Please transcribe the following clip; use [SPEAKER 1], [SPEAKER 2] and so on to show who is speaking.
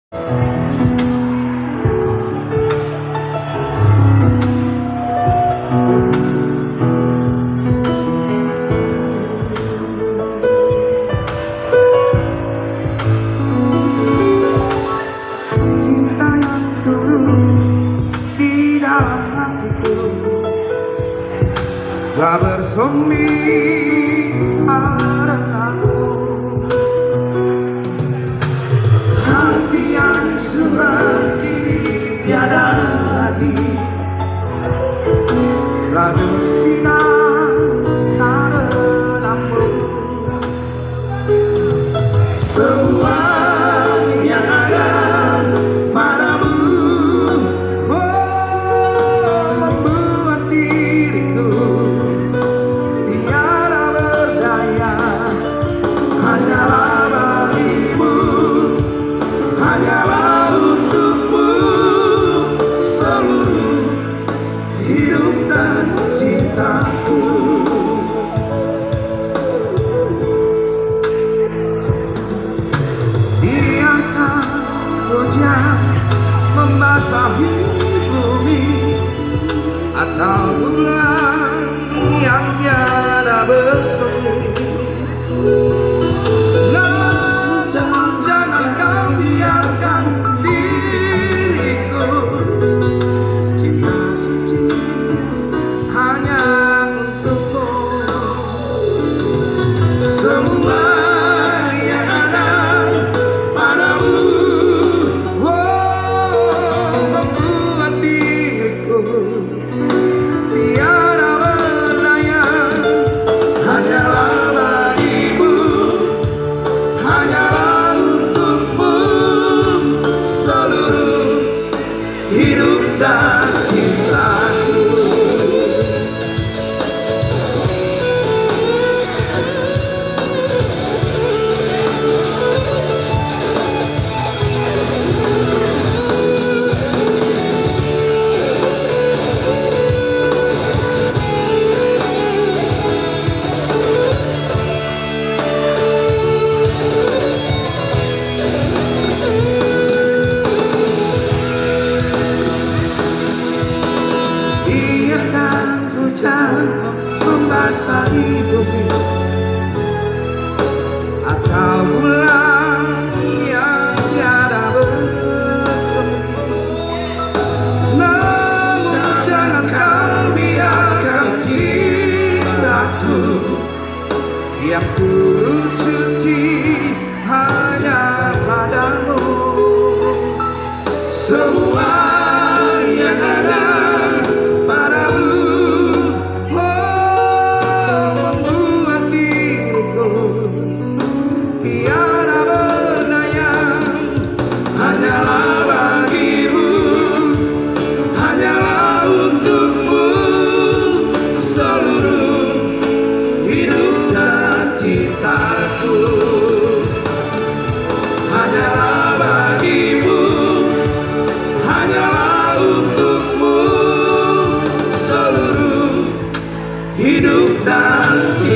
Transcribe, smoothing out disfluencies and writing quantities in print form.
[SPEAKER 1] Cinta yang tulus di dalam hatiku telah bersemi karenamu. Hati yang suram kini tiada lagi, telah bersinar karenamu. Semua yang ada padamu membuat diriku tiada berdaya. Hanyalah bagimu, hanyalah untukmu seluruh hidup dan cintaku. Biarkan hujan membasahi bumi atau bulan yang tiada bersemi. Jangan kau biarkan diriku cinta suci hanya untukmu. Semua yang ada padamu membuat diriku tiada berdaya. Hanyalah bagimu, hanyalah untukmu seluruh hidup dan cintaku. Biarkan hujan membasahi bumi atau bulan yang tiada bersemi. Namun jangan kau biarkan cintaku yang tulus suci hanya padamu. Semua yang ada padamu membuat diriku tiada berdaya. Hanyalah bagimu, hanyalah untukmu seluruh hidup dan cintaku. Hanyalah bagimu, hanyalah untukmu seluruh hidup dan cintaku.